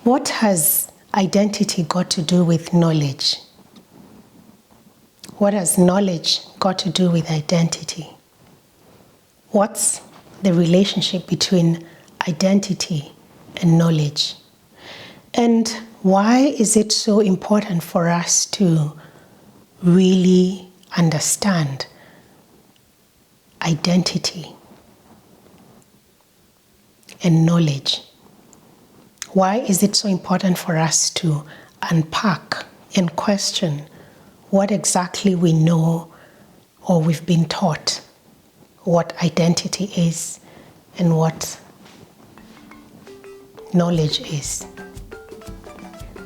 What has identity got to do with knowledge? What has knowledge got to do with identity? What's the relationship between identity and knowledge? And why is it so important for us to really understand identity and knowledge? Why is it so important for us to unpack and question what exactly we know or we've been taught what identity is and what knowledge is?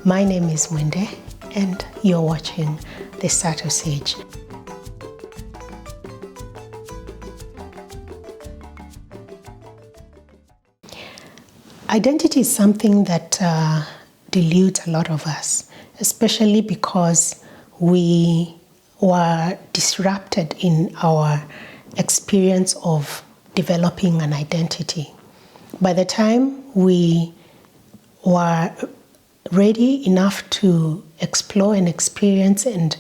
My name is Mwende, and you're watching The Status Age. Identity is something that deludes a lot of us, especially because we were disrupted in our experience of developing an identity. By the time we were ready enough to explore and experience and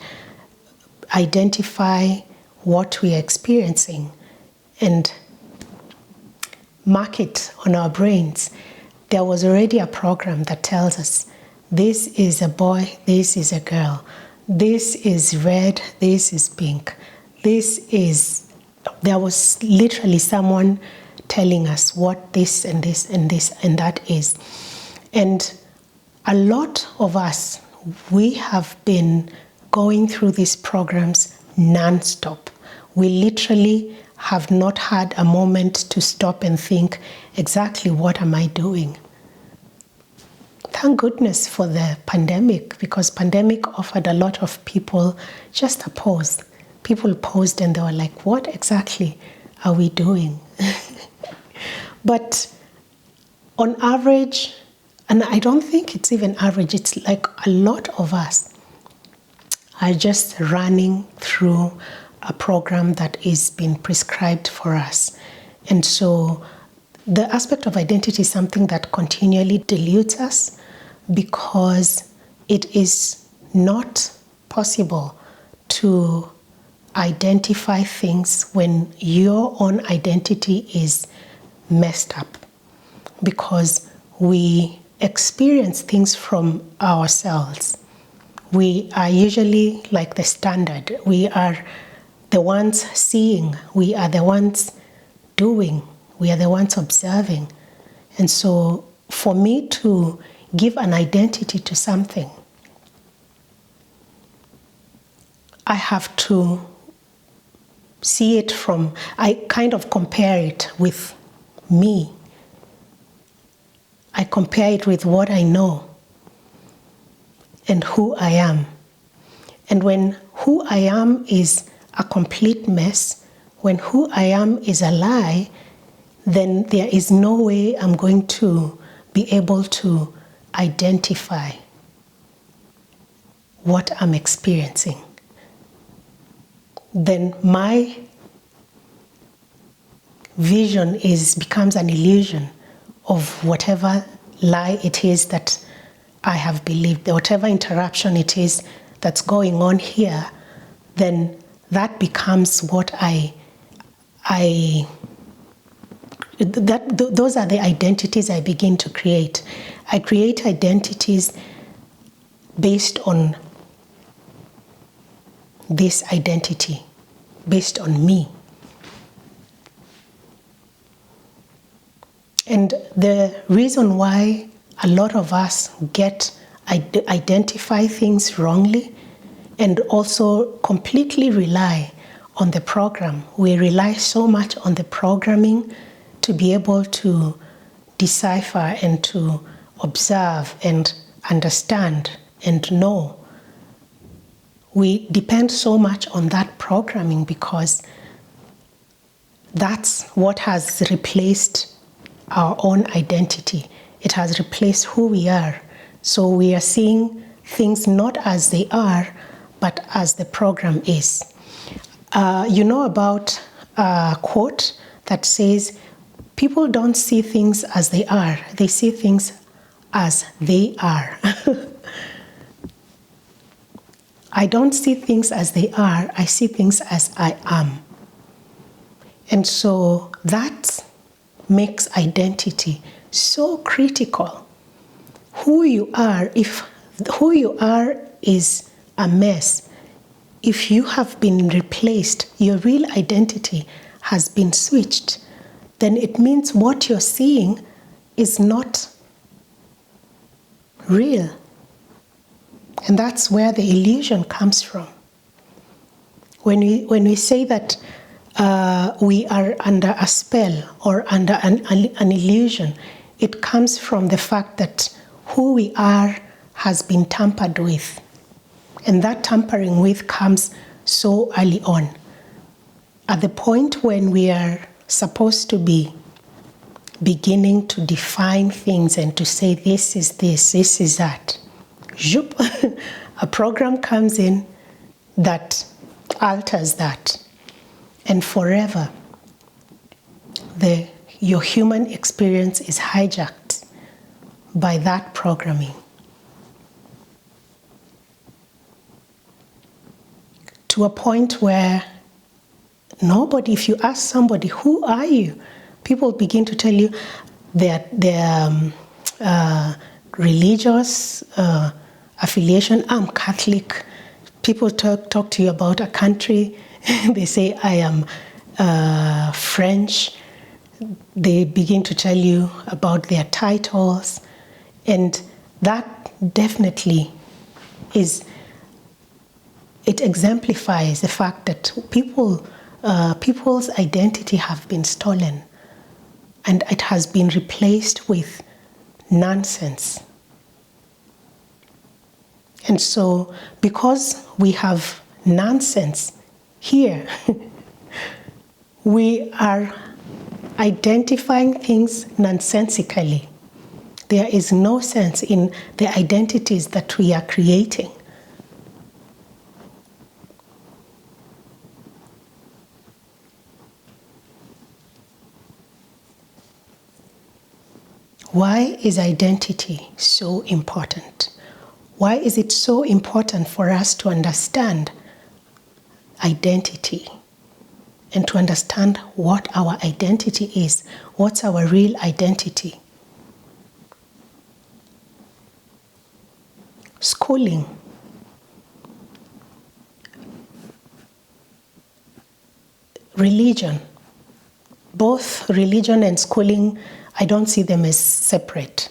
identify what we are experiencing and mark it on our brains, there was already a program that tells us this is a boy, this is a girl, this is red, this is pink, there was literally someone telling us what this and this and this and that is. And a lot of us, we have been going through these programs non-stop. We literally have not had a moment to stop and think, exactly what am I doing? Thank goodness for the pandemic, because pandemic offered a lot of people just a pause. People paused and they were like, what exactly are we doing? But on average, and I don't think it's even average, it's like a lot of us are just running through a program that is being prescribed for us. And so the aspect of identity is something that continually deludes us, because it is not possible to identify things when your own identity is messed up, because we experience things from ourselves. We are usually like the standard. We are the ones seeing, we are the ones doing, we are the ones observing. And so for me to give an identity to something, I have to see it from, I kind of compare it with me. I compare it with what I know and who I am. And when who I am is a complete mess, when who I am is a lie, then there is no way I'm going to be able to identify what I'm experiencing. Then my vision becomes an illusion of whatever lie it is that I have believed, whatever interruption it is that's going on here, then that becomes what those are the identities I begin to create. I create identities based on this identity, based on me. And the reason why a lot of us identify things wrongly and also completely rely on the program. We rely so much on the programming to be able to decipher and to observe and understand and know. We depend so much on that programming because that's what has replaced our own identity. It has replaced who we are. So we are seeing things not as they are, but as the program is. You know about a quote that says, people don't see things as they are, they see things as they are. I don't see things as they are, I see things as I am. And so that makes identity so critical. Who you are, if who you are is a mess, if you have been replaced, your real identity has been switched, then it means what you're seeing is not real. And that's where the illusion comes from. When we say that we are under a spell or under an illusion, it comes from the fact that who we are has been tampered with. And that tampering with comes so early on. At the point when we are supposed to be beginning to define things and to say this is that, zoop, a program comes in that alters that. And forever, your human experience is hijacked by that programming. To a point where nobody, if you ask somebody, who are you? People begin to tell you their religious affiliation. I'm Catholic. People talk to you about a country. They say, I am French. They begin to tell you about their titles. And that definitely it exemplifies the fact that people's identity have been stolen, and it has been replaced with nonsense. And so, because we have nonsense here, we are identifying things nonsensically. There is no sense in the identities that we are creating. Why is identity so important? Why is it so important for us to understand identity and to understand what our identity is? What's our real identity? Schooling. Religion. Both religion and schooling, I don't see them as separate.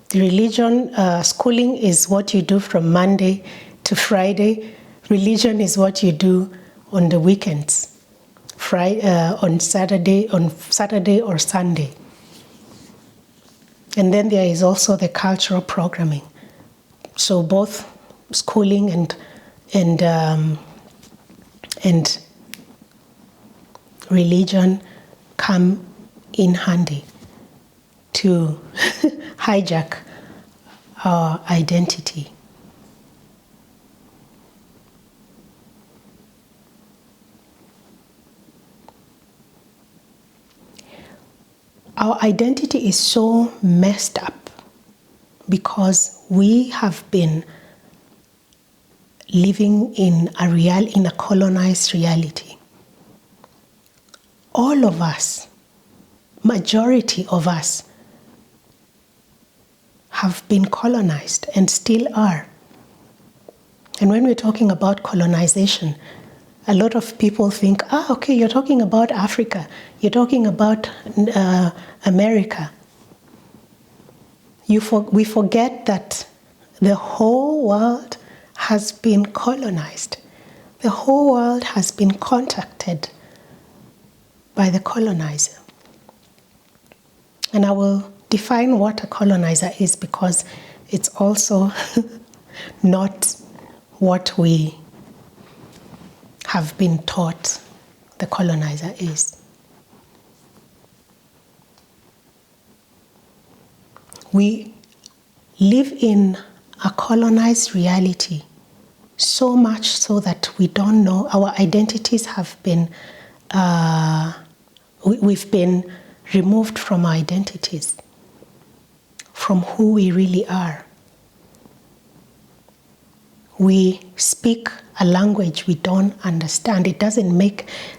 The religion, schooling is what you do from Monday to Friday. Religion is what you do on the weekends, on Saturday or Sunday. And then there is also the cultural programming. So both schooling and religion come in handy to hijack our identity. Our identity is so messed up because we have been living in a colonized reality. All of us, majority of us, have been colonized and still are. And when we're talking about colonization, a lot of people think, okay, you're talking about Africa, you're talking about America. We forget that the whole world has been colonized. The whole world has been contacted by the colonizer. And I will define what a colonizer is, because it's also not what we have been taught the colonizer is. We live in a colonized reality, so much so that we don't know. Our identities have been, we've been removed from our identities, from who we really are. We speak a language we don't understand.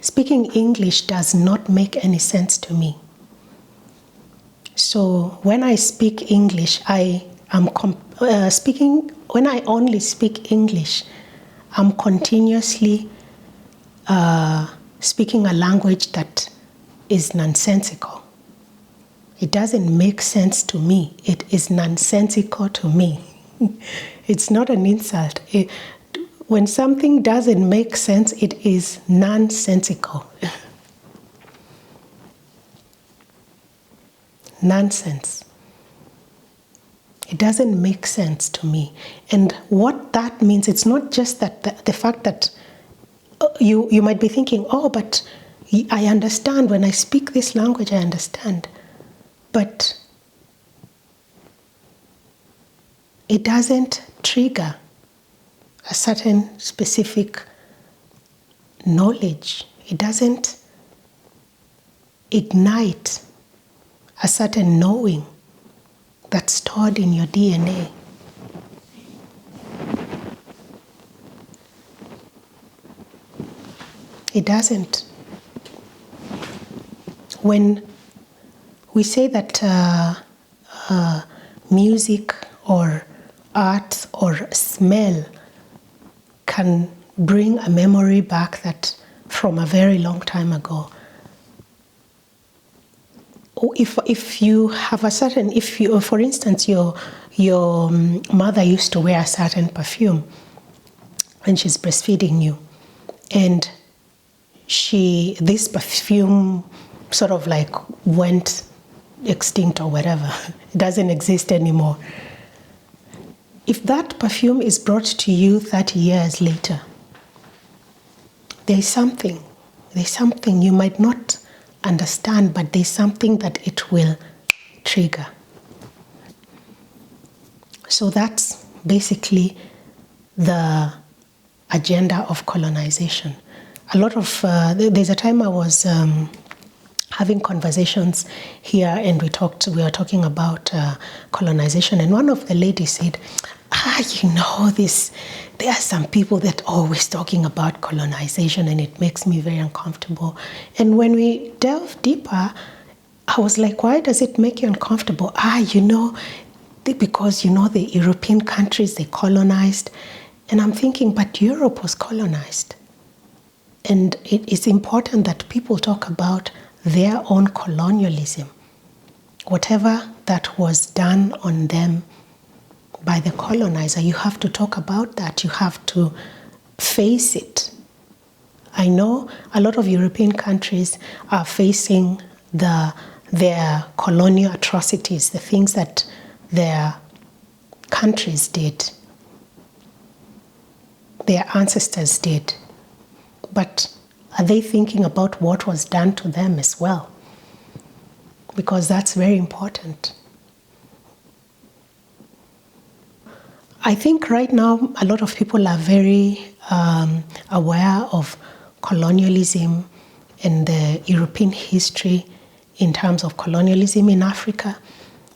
Speaking English does not make any sense to me. So when I speak English, when I only speak English, I'm continuously speaking a language that is nonsensical. It doesn't make sense to me. It is nonsensical to me. It's not an insult. When something doesn't make sense, it is nonsensical. Nonsense. It doesn't make sense to me. And what that means, it's not just that the fact that you might be thinking, oh, but I understand. When I speak this language, I understand. But it doesn't trigger a certain specific knowledge. It doesn't ignite a certain knowing that's stored in your DNA. It doesn't. When we say that music or art or smell can bring a memory back that from a very long time ago, if you have for instance, your mother used to wear a certain perfume when she's breastfeeding you, and this perfume sort of like went extinct or whatever, it doesn't exist anymore. If that perfume is brought to you 30 years later, there's something you might not understand, but there's something that it will trigger. So that's basically the agenda of colonization. There's a time I was having conversations here, and we were talking about colonization, and one of the ladies said, there are some people that are always talking about colonization, and it makes me very uncomfortable. And when we delve deeper, I was like, why does it make you uncomfortable? Because the European countries, they colonized. And I'm thinking, but Europe was colonized. And it is important that people talk about their own colonialism. Whatever that was done on them by the colonizer, you have to talk about that. You have to face it. I know a lot of European countries are facing their colonial atrocities, the things that their countries did, their ancestors did. But are they thinking about what was done to them as well? Because that's very important. I think right now a lot of people are very aware of colonialism and the European history in terms of colonialism in Africa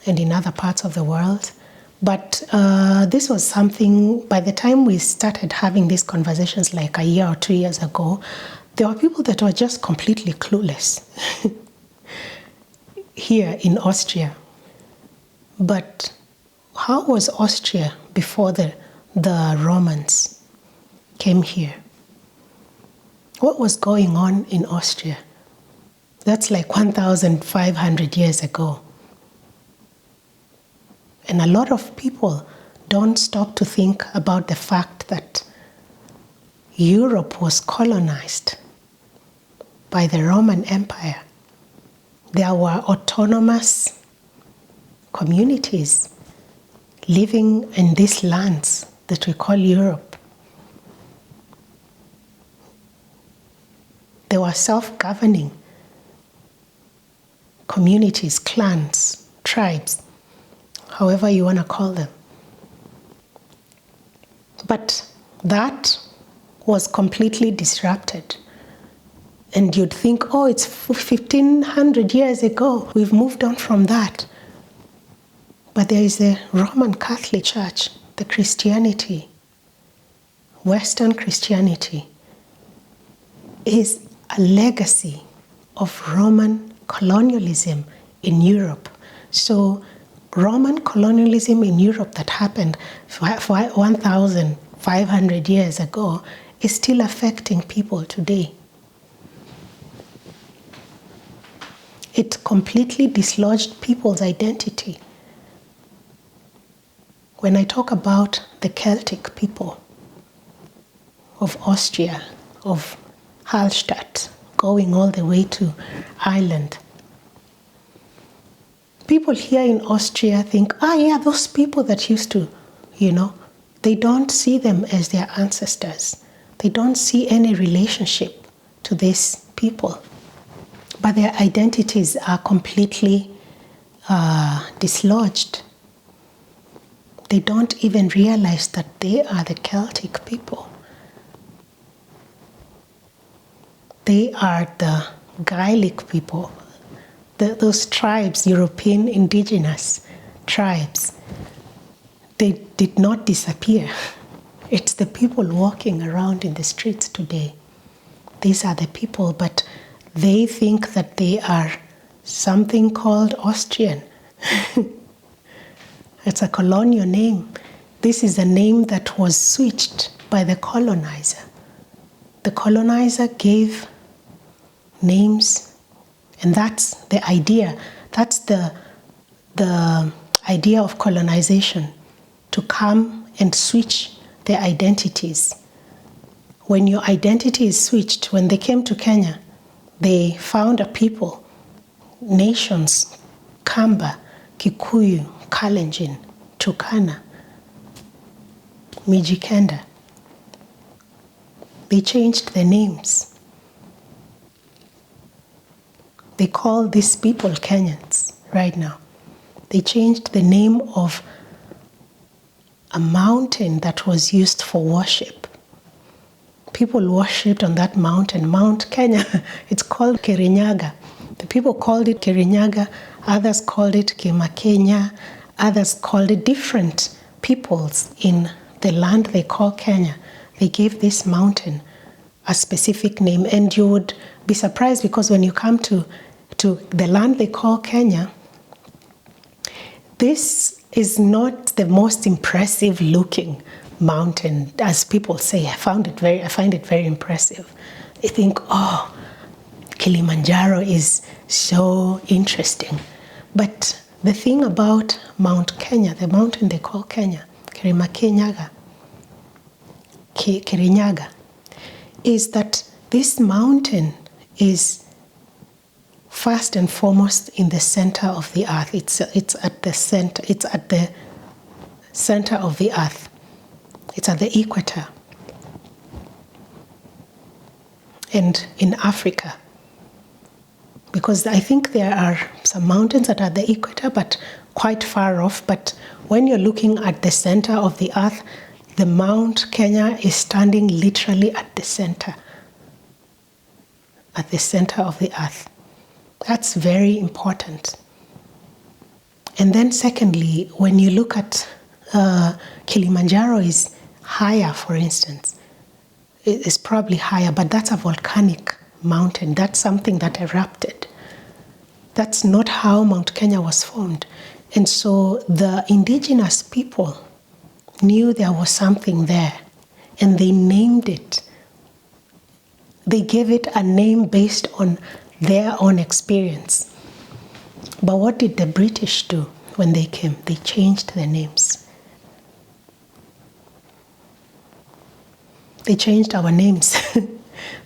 and in other parts of the world. But this was something, by the time we started having these conversations like a year or 2 years ago, there were people that were just completely clueless here in Austria. But how was Austria before the Romans came here? What was going on in Austria? That's like 1,500 years ago. And a lot of people don't stop to think about the fact that Europe was colonized by the Roman Empire. There were autonomous communities living in these lands that we call Europe. There were self-governing communities, clans, tribes, however you want to call them. But that was completely disrupted And you'd think, oh, it's 1500 years ago. We've moved on from that. But there is the Roman Catholic Church, the Christianity, Western Christianity, is a legacy of Roman colonialism in Europe. So Roman colonialism in Europe that happened 1,500 years ago is still affecting people today. It completely dislodged people's identity. When I talk about the Celtic people of Austria, of Hallstatt, going all the way to Ireland, people here in Austria think, those people that used to, they don't see them as their ancestors. They don't see any relationship to these people. But their identities are completely dislodged. They don't even realize that they are the Celtic people. They are the Gaelic people, those tribes, European indigenous tribes. They did not disappear. It's the people walking around in the streets today. These are the people, but they think that they are something called Austrian. It's a colonial name. This is a name that was switched by the colonizer. The colonizer gave names, and that's the idea. That's the idea of colonization, to come and switch their identities. When your identity is switched, when they came to Kenya, they found a people, nations, Kamba, Kikuyu, Kalenjin, Turkana, Mijikenda. They changed their names. They call these people Kenyans right now. They changed the name of a mountain that was used for worship. People worshipped on that mountain, Mount Kenya. It's called Kirinyaga. The people called it Kirinyaga, others called it Kimakenya, others called it different peoples in the land they call Kenya. They gave this mountain a specific name, and you would be surprised because when you come to the land they call Kenya, this is not the most impressive looking mountain, as people say. I find it very impressive. They think, Kilimanjaro is so interesting. But the thing about Mount Kenya, the mountain they call Kenya, Kirinyaga, is that this mountain is first and foremost in the center of the earth. It's at the center. It's at the center of the earth. It's at the equator. And in Africa, because I think there are some mountains that are at the equator, but quite far off. But when you're looking at the center of the earth, the Mount Kenya is standing literally at the center of the earth. That's very important. And then secondly, when you look at Kilimanjaro is higher, for instance. It's probably higher, but that's a volcanic mountain. That's something that erupted. That's not how Mount Kenya was formed. And so the indigenous people knew there was something there, and they named it. They gave it a name based on their own experience. But what did the British do when they came? They changed their names. They changed our names.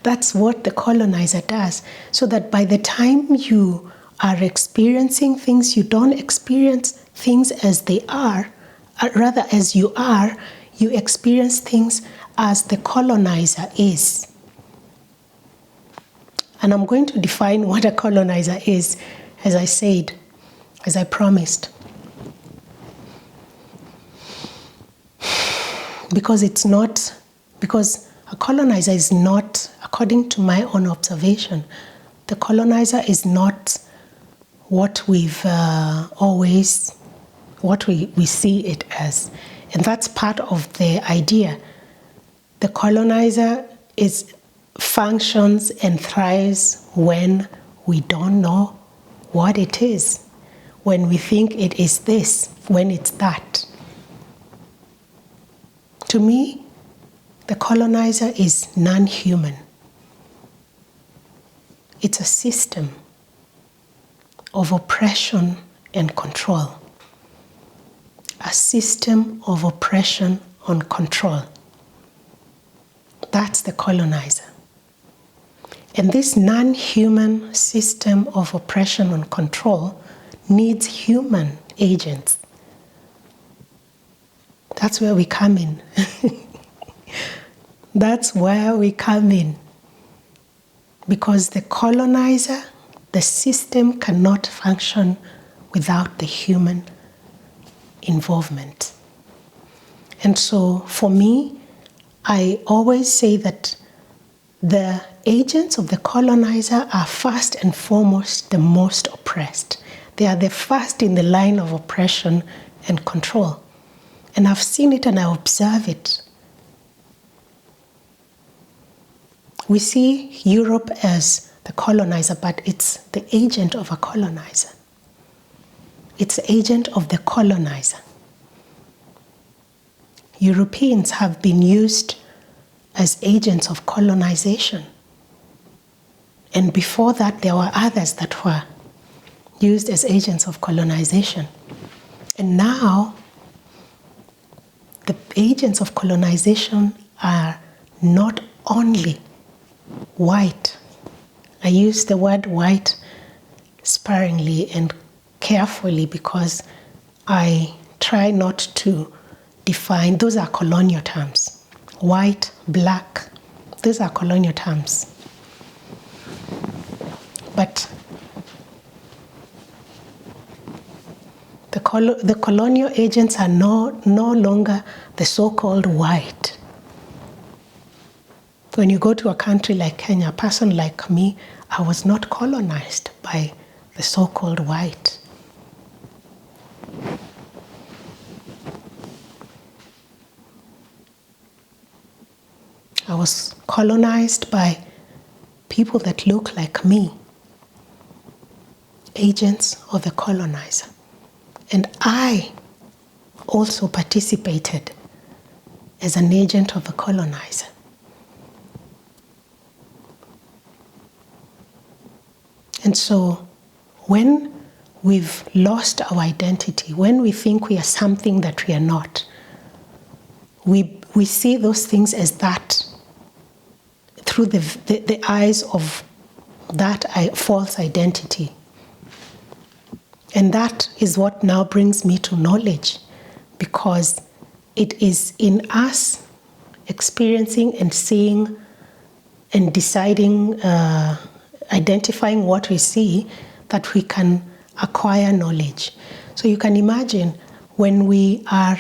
That's what the colonizer does. So that by the time you are experiencing things, you don't experience things as they are, rather as you are, you experience things as the colonizer is. And I'm going to define what a colonizer is, as I said, as I promised. Because A colonizer is not, according to my own observation, the colonizer is not what we've what we see it as. And that's part of the idea. The colonizer functions and thrives when we don't know what it is, when we think it is this, when it's that. To me, the colonizer is non-human. It's a system of oppression and control. A system of oppression and control. That's the colonizer. And this non-human system of oppression and control needs human agents. That's where we come in. That's where we come in. Because the colonizer, the system cannot function without the human involvement. And so for me, I always say that the agents of the colonizer are first and foremost the most oppressed. They are the first in the line of oppression and control. And I've seen it and I observe it. We see Europe as the colonizer, but it's the agent of a colonizer. It's the agent of the colonizer. Europeans have been used as agents of colonization. And before that, there were others that were used as agents of colonization. And now, the agents of colonization are not only white. I use the word white sparingly and carefully because I try not to define, those are colonial terms. White, black, those are colonial terms. But the colonial agents are no longer the so-called white. When you go to a country like Kenya, a person like me, I was not colonized by the so-called white. I was colonized by people that look like me, agents of the colonizer. And I also participated as an agent of the colonizer. And so when we've lost our identity, when we think we are something that we are not, we see those things as that through the eyes of that false identity. And that is what now brings me to knowledge, because it is in us experiencing and seeing and deciding, identifying what we see, that we can acquire knowledge. So you can imagine when we are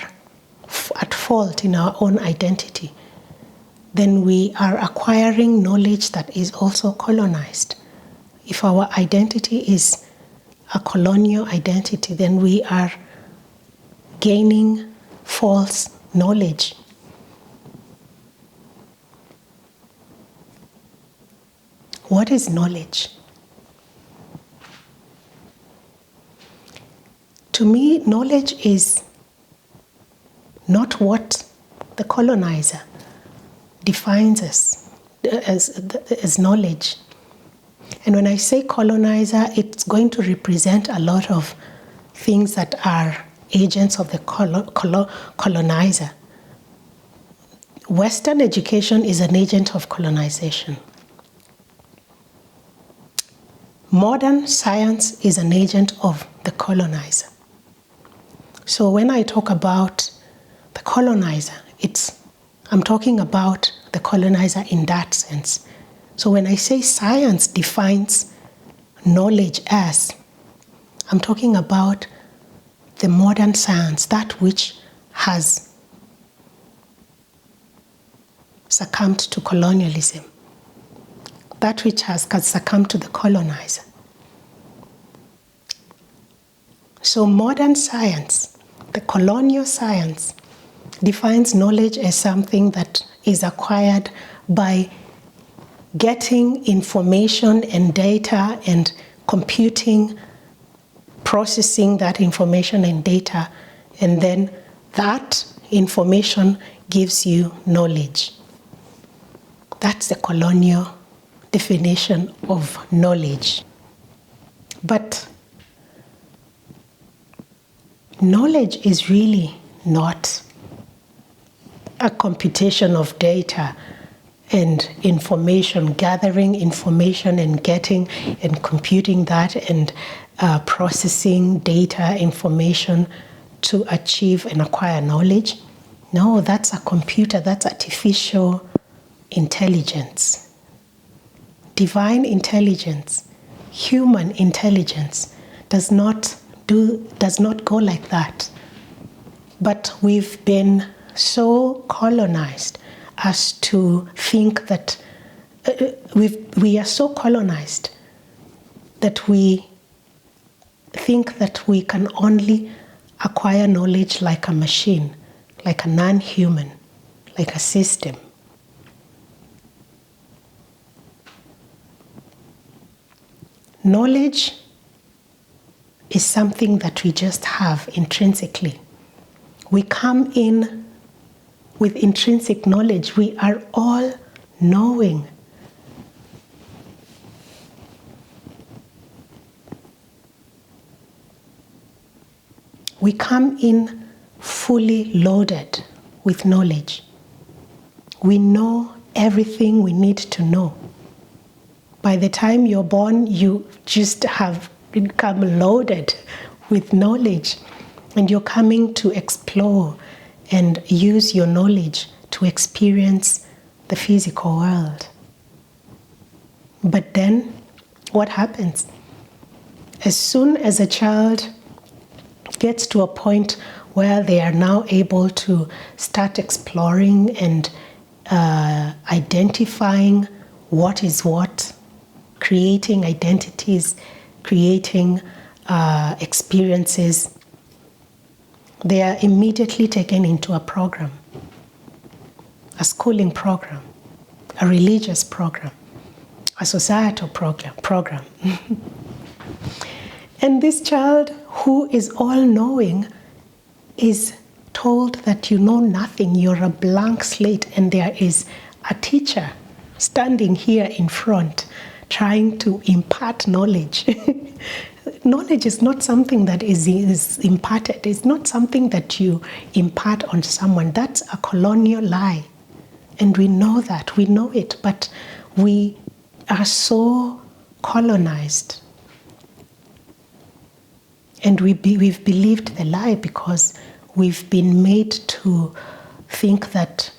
at fault in our own identity, then we are acquiring knowledge that is also colonized. If our identity is a colonial identity, then we are gaining false knowledge. What is knowledge? To me, knowledge is not what the colonizer defines us as knowledge. And when I say colonizer, it's going to represent a lot of things that are agents of the colonizer. Western education is an agent of colonization. Modern science is an agent of the colonizer. So when I talk about the colonizer, I'm talking about the colonizer in that sense. So when I say science defines knowledge as, I'm talking about the modern science, that which has succumbed to colonialism, that which has succumbed to the colonizer. So modern science, the colonial science, defines knowledge as something that is acquired by getting information and data and computing, processing that information and data, and then that information gives you knowledge. That's the colonial definition of knowledge. But knowledge is really not a computation of data and information, gathering information and getting and computing that and processing data, information to achieve and acquire knowledge. No, that's a computer, that's artificial intelligence. Divine intelligence, human intelligence does not go like that. But we've been so colonized as to think that we are so colonized that we think that we can only acquire knowledge like a machine, like a non-human, like a system. Knowledge is something that we just have intrinsically. We come in with intrinsic knowledge. We are all knowing. We come in fully loaded with knowledge. We know everything we need to know. By the time you're born, you just have become loaded with knowledge, and you're coming to explore and use your knowledge to experience the physical world. But then, what happens? As soon as a child gets to a point where they are now able to start exploring and identifying what is what, creating identities, creating experiences, they are immediately taken into a program, a schooling program, a religious program, a societal program. And this child, who is all-knowing, is told that you know nothing, you're a blank slate, and there is a teacher standing here in front trying to impart knowledge. Knowledge is not something that is imparted. It's not something that you impart on someone. That's a colonial lie. And we know that. We know it. But we are so colonized. And we've believed the lie because we've been made to think that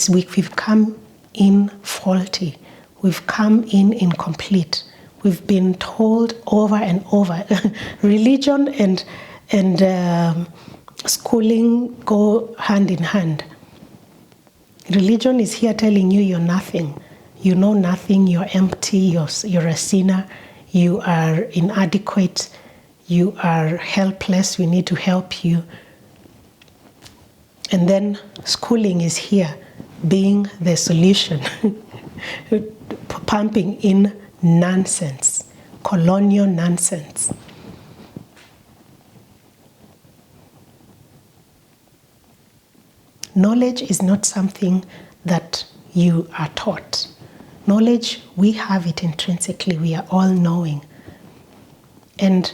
we've come in faulty. We've come in incomplete. We've been told over and over. Religion and schooling go hand in hand. Religion is here telling you you're nothing. You know nothing, you're empty, you're a sinner, you are inadequate, you are helpless, we need to help you. And then schooling is here, being the solution, pumping in nonsense, colonial nonsense. Knowledge is not something that you are taught. Knowledge, we have it intrinsically. We are all knowing. And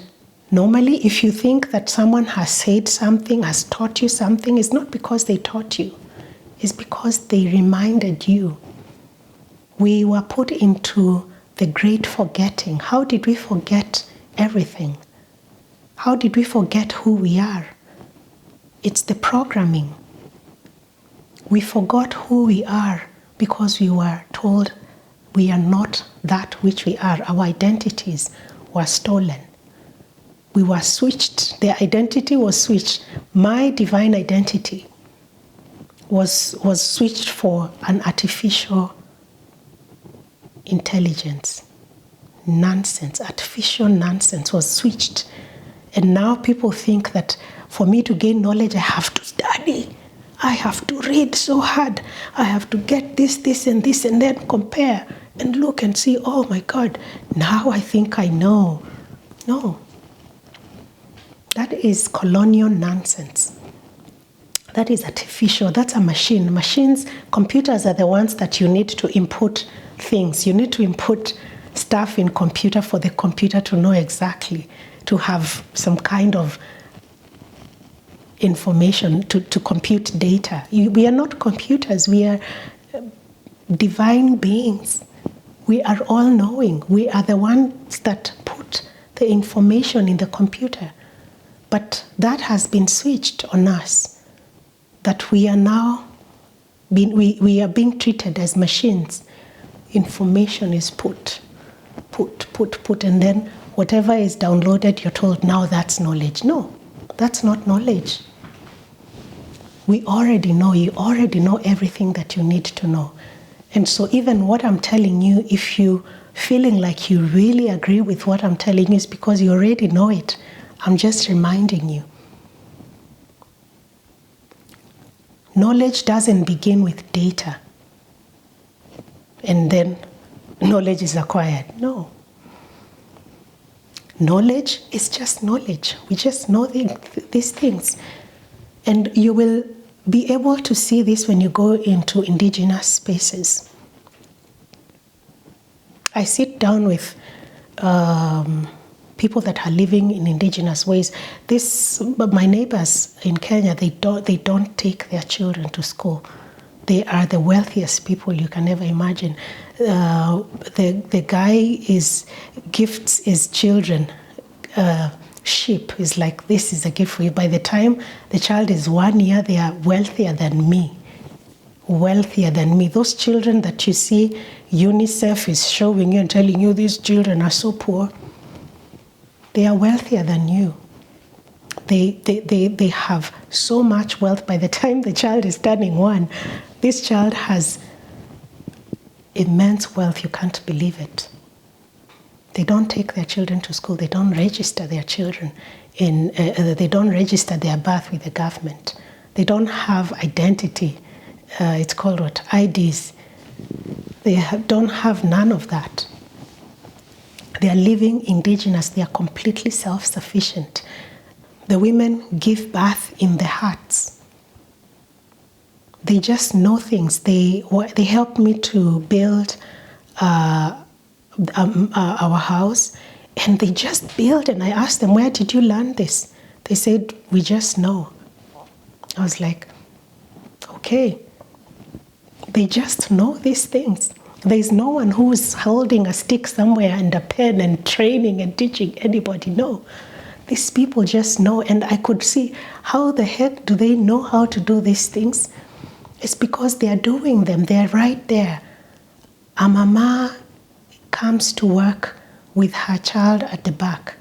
normally, if you think that someone has said something, has taught you something, it's not because they taught you. It's because they reminded you. We were put into the great forgetting. How did we forget everything? How did we forget who we are? It's the programming. We forgot who we are because we were told we are not that which we are. Our identities were stolen. We were switched. Their identity was switched. My divine identity was switched for an artificial intelligence. Nonsense, artificial nonsense was switched. And now people think that for me to gain knowledge, I have to study. I have to read so hard. I have to get this, and this, and then compare and look and see, oh my God, now I think I know. No. That is colonial nonsense. That is artificial. That's a machine. Machines, computers are the ones that you need to input things. You need to input stuff in computer for the computer to know exactly, to have some kind of information, to compute data. We are not computers. We are divine beings. We are all knowing. We are the ones that put the information in the computer. But that has been switched on us, that we are now we are being treated as machines. Information is put, and then whatever is downloaded, you're told, now that's knowledge. No, that's not knowledge. We already know. You already know everything that you need to know. And so even what I'm telling you, if you feeling like you really agree with what I'm telling you, is because you already know it. I'm just reminding you. Knowledge doesn't begin with data and then knowledge is acquired. No. Knowledge is just knowledge. We just know these things. And you will be able to see this when you go into indigenous spaces. I sit down with people that are living in indigenous ways. My neighbors in Kenya, they don't take their children to school. They are the wealthiest people you can ever imagine. The guy gifts his children sheep. Is like, this is a gift for you. By the time the child is 1 year, they are wealthier than me. Wealthier than me. Those children that you see, UNICEF is showing you and telling you these children are so poor. They are wealthier than you. They have so much wealth. By the time the child is turning 1, this child has immense wealth. You can't believe it. They don't take their children to school. They don't register their children they don't register their birth with the government. They don't have identity. It's called what? IDs. They don't have none of that. They are living indigenous. They are completely self-sufficient. The women give birth in the huts. They just know things. They helped me to build our house, and they just built. And I asked them, where did you learn this? They said, we just know. I was like, okay. They just know these things. There's no one who's holding a stick somewhere and a pen and training and teaching anybody. No. These people just know. And I could see, how the heck do they know how to do these things? It's because they are doing them. They're right there. A mama comes to work with her child at the back.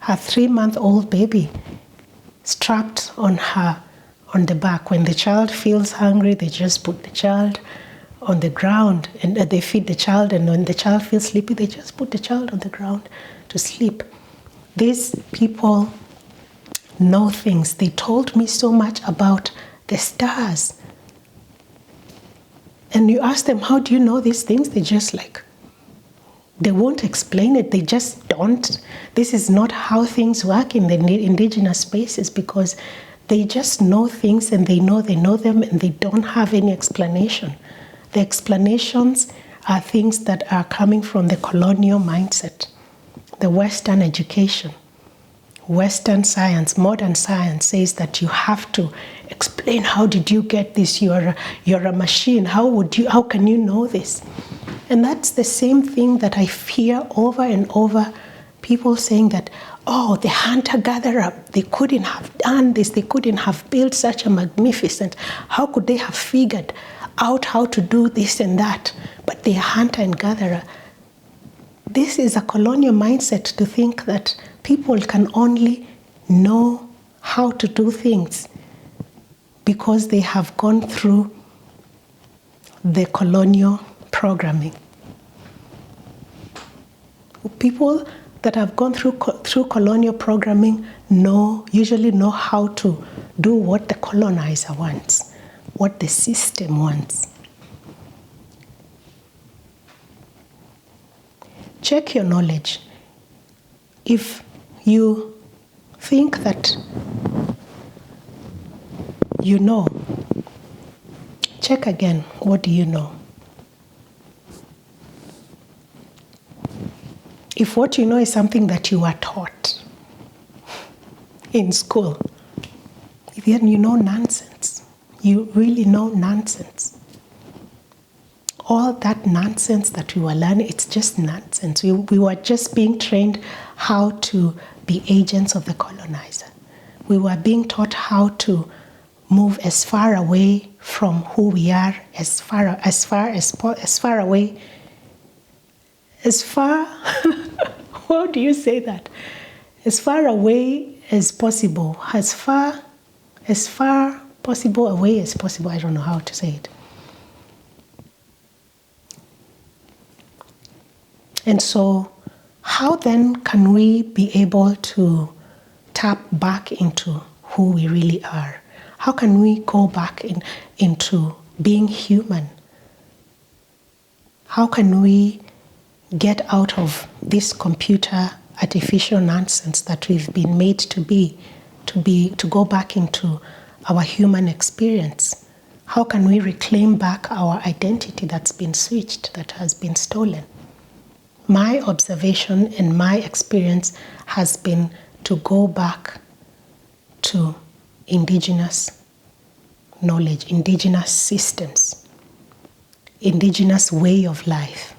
Her 3-month-old baby strapped on the back. When the child feels hungry, they just put the child on the ground and they feed the child, and when the child feels sleepy, they just put the child on the ground to sleep. These people know things. They told me so much about the stars. And you ask them, how do you know these things? They just they won't explain it. They just don't. This is not how things work in the indigenous spaces, because they just know things and they know them, and they don't have any explanation. The explanations are things that are coming from the colonial mindset, the Western education. Western science, modern science says that you have to explain, how did you get this? You're a machine. How can you know this? And that's the same thing that I hear over and over, people saying that, oh, the hunter-gatherer, they couldn't have done this, they couldn't have built such a magnificent, how could they have figured out how to do this and that? But they're hunter and gatherer. This is a colonial mindset, to think that people can only know how to do things because they have gone through the colonial programming. People that have gone through colonial programming usually know how to do what the colonizer wants, what the system wants. Check your knowledge. If you think that you know, check again, what do you know? If what you know is something that you are taught in school, then you know nonsense. You really know nonsense. All that nonsense that we were learning, it's just nonsense. We were just being trained how to be agents of the colonizer. We were being taught how to move as far away from who we are, as far away, how do you say that? As far away as possible, as far possible away as possible. I don't know how to say it. And so, how then can we be able to tap back into who we really are? How can we go back into being human? How can we get out of this computer artificial nonsense that we've been made to go back into our human experience? How can we reclaim back our identity that's been switched, that has been stolen? My observation and my experience has been to go back to indigenous knowledge, indigenous systems, indigenous way of life.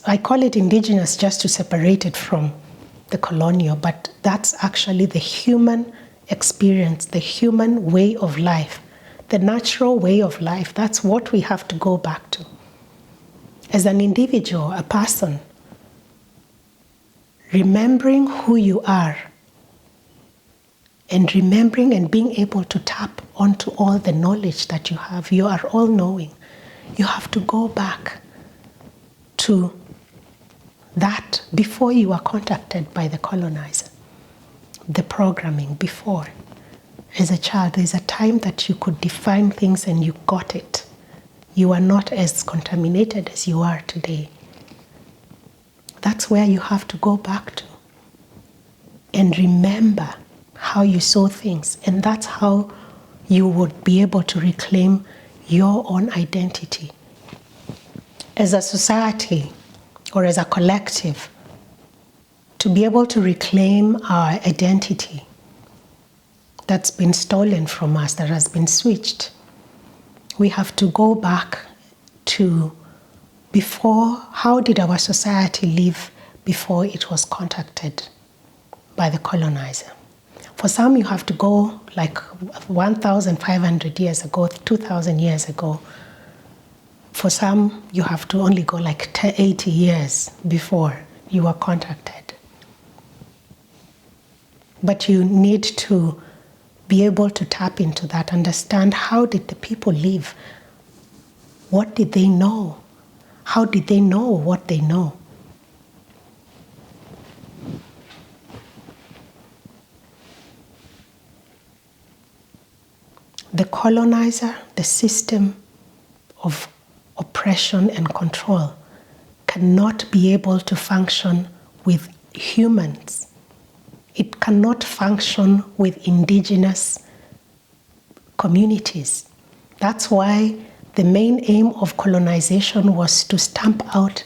I call it indigenous just to separate it from the colonial, but that's actually the human experience, the human way of life, the natural way of life. That's what we have to go back to. As an individual, a person, remembering who you are and remembering and being able to tap onto all the knowledge that you have. You are all knowing. You have to go back to that before you were contacted by the colonizer. The programming before. As a child, there's a time that you could define things and you got it. You are not as contaminated as you are today. That's where you have to go back to and remember how you saw things. And that's how you would be able to reclaim your own identity. As a society or as a collective, to be able to reclaim our identity that's been stolen from us, that has been switched, we have to go back to before. How did our society live before it was contacted by the colonizer? For some, you have to go like 1,500 years ago, 2,000 years ago. For some, you have to only go like 80 years before you were contacted. But you need to be able to tap into that, understand how did the people live? What did they know? How did they know what they know? The colonizer, the system of oppression and control, cannot be able to function with humans. It cannot function with indigenous communities. That's why the main aim of colonization was to stamp out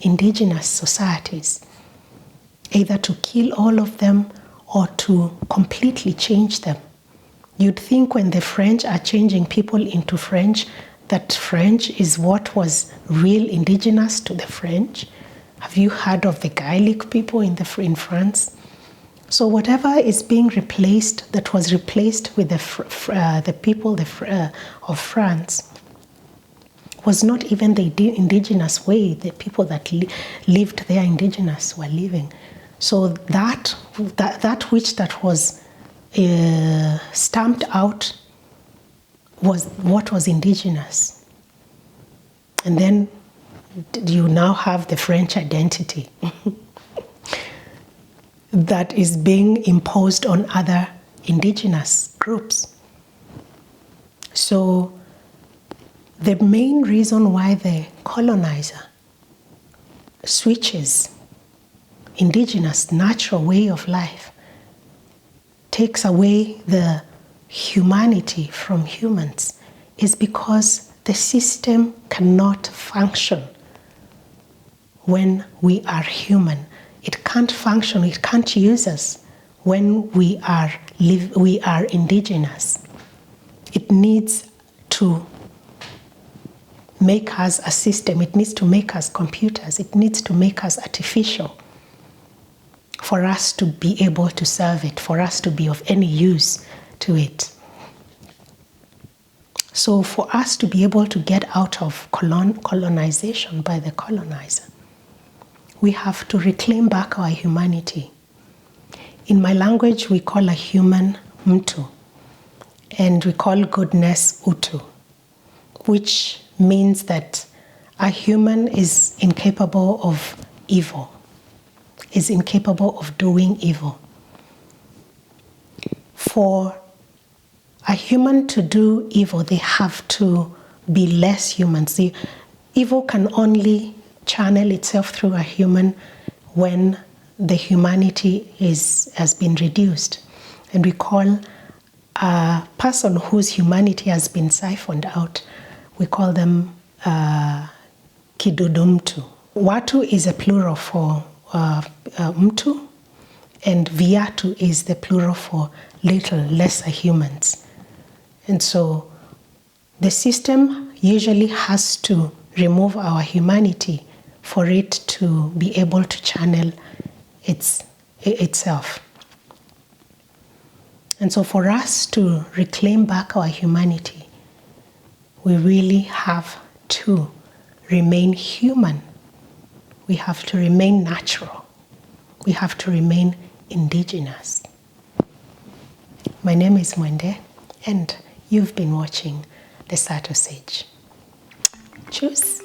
indigenous societies, either to kill all of them or to completely change them. You'd think when the French are changing people into French, that French is what was real indigenous to the French. Have you heard of the Gaelic people in France? So whatever is being replaced, that was replaced with the people of France, was not even the indigenous way the people that lived there indigenous were living. So that which that was stamped out was what was indigenous. And then you now have the French identity that is being imposed on other indigenous groups. So the main reason why the colonizer switches indigenous natural way of life, takes away the humanity from humans, is because the system cannot function when we are human. It can't function, it can't use us when we are indigenous. It needs to make us a system, it needs to make us computers, it needs to make us artificial for us to be able to serve it, for us to be of any use to it. So for us to be able to get out of colonization by the colonizer, we have to reclaim back our humanity. In my language, we call a human mtu, and we call goodness utu, which means that a human is incapable of evil, is incapable of doing evil. For a human to do evil, they have to be less human. See, evil can only channel itself through a human when the humanity has been reduced. And we call a person whose humanity has been siphoned out, we call them kidudumtu. Watu is a plural for mtu, and viatu is the plural for little, lesser humans. And so the system usually has to remove our humanity for it to be able to channel itself. And so for us to reclaim back our humanity, we really have to remain human. We have to remain natural. We have to remain indigenous. My name is Mwende, and you've been watching The Subtle Sage. Cheers.